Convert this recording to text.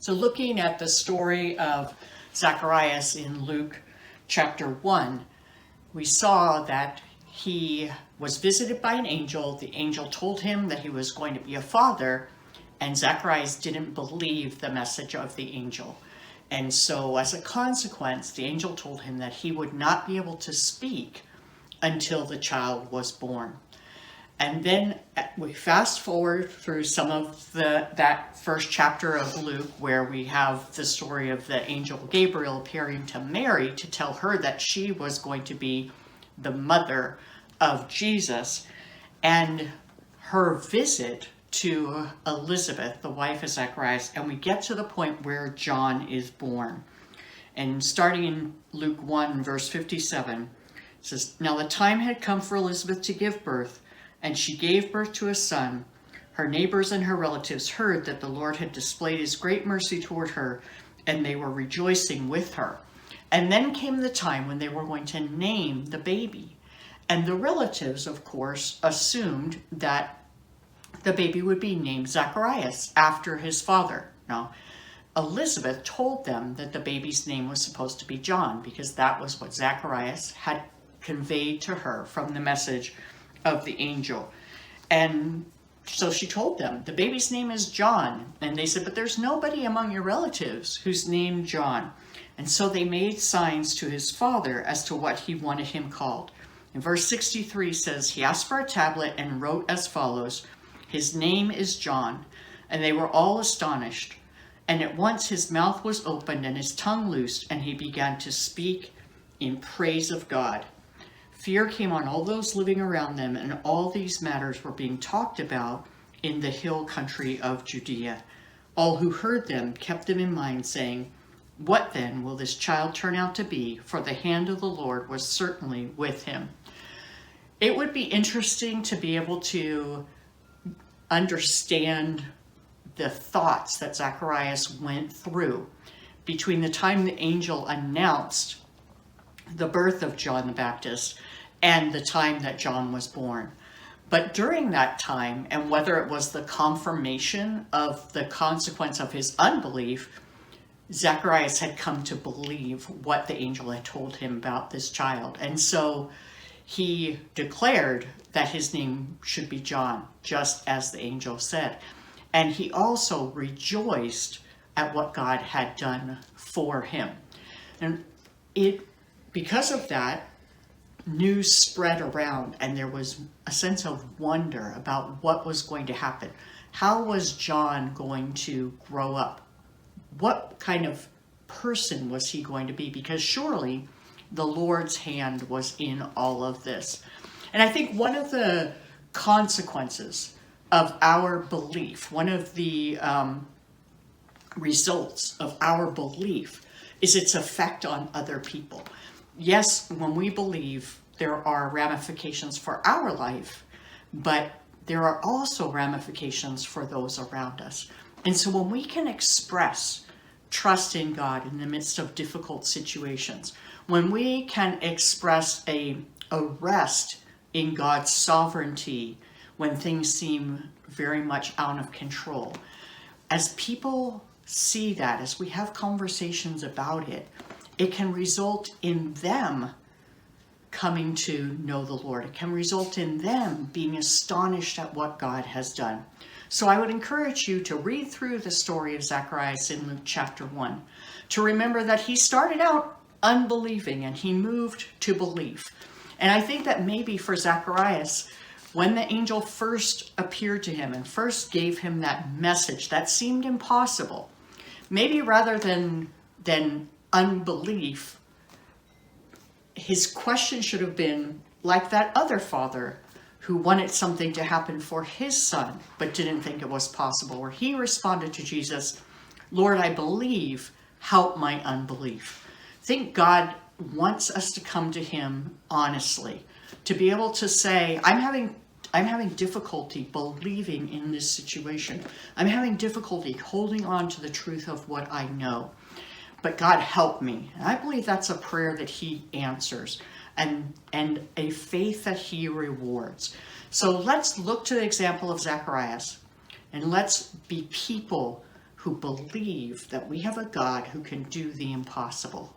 So looking at the story of Zacharias in Luke chapter 1, we saw that he was visited by an angel. The angel told him that he was going to be a father, and Zacharias didn't believe the message of the angel. And so as a consequence, the angel told him that he would not be able to speak until the child was born. And then we fast forward through some of that first chapter of Luke, where we have the story of the angel Gabriel appearing to Mary to tell her that she was going to be the mother of Jesus, and her visit to Elizabeth, the wife of Zacharias, and we get to the point where John is born. And starting in Luke 1, verse 57, it says, "Now the time had come for Elizabeth to give birth, and she gave birth to a son. Her neighbors and her relatives heard that the Lord had displayed his great mercy toward her, and they were rejoicing with her. And then came the time when they were going to name the baby. And the relatives, of course, assumed that the baby would be named Zacharias after his father. Now, Elizabeth told them that the baby's name was supposed to be John, because that was what Zacharias had conveyed to her from the message of the angel. And so she told them, the baby's name is John. And they said, but there's nobody among your relatives who's named John. And so they made signs to his father as to what he wanted him called. And verse 63 says, he asked for a tablet and wrote as follows, his name is John. And they were all astonished. And at once his mouth was opened and his tongue loosed, and he began to speak in praise of God. Fear came on all those living around them, and all these matters were being talked about in the hill country of Judea. All who heard them kept them in mind, saying, what then will this child turn out to be? For the hand of the Lord was certainly with him. It would be interesting to be able to understand the thoughts that Zacharias went through between the time the angel announced the birth of John the Baptist and the time that John was born. But during that time, and whether it was the confirmation of the consequence of his unbelief, Zacharias had come to believe what the angel had told him about this child. And so he declared that his name should be John, just as the angel said. And he also rejoiced at what God had done for him. And because of that, news spread around, and there was a sense of wonder about what was going to happen. How was John going to grow up? What kind of person was he going to be? Because surely the Lord's hand was in all of this. And I think one of the consequences of our belief, one of the results of our belief, is its effect on other people. Yes, when we believe, there are ramifications for our life, but there are also ramifications for those around us. And so when we can express trust in God in the midst of difficult situations, when we can express a rest in God's sovereignty when things seem very much out of control, as people see that, as we have conversations about it, it can result in them coming to know the Lord. It can result in them being astonished at what God has done. So I would encourage you to read through the story of Zacharias in Luke chapter 1, to remember that he started out unbelieving and he moved to belief. And I think that maybe for Zacharias, when the angel first appeared to him and first gave him that message that seemed impossible, maybe rather than unbelief, his question should have been like that other father who wanted something to happen for his son but didn't think it was possible, where he responded to Jesus, Lord, I believe, help my unbelief. I think God wants us to come to him honestly, to be able to say, I'm having difficulty believing in this situation. I'm having difficulty holding on to the truth of what I know. But God, help me. And I believe that's a prayer that he answers, and a faith that he rewards. So let's look to the example of Zacharias, and let's be people who believe that we have a God who can do the impossible.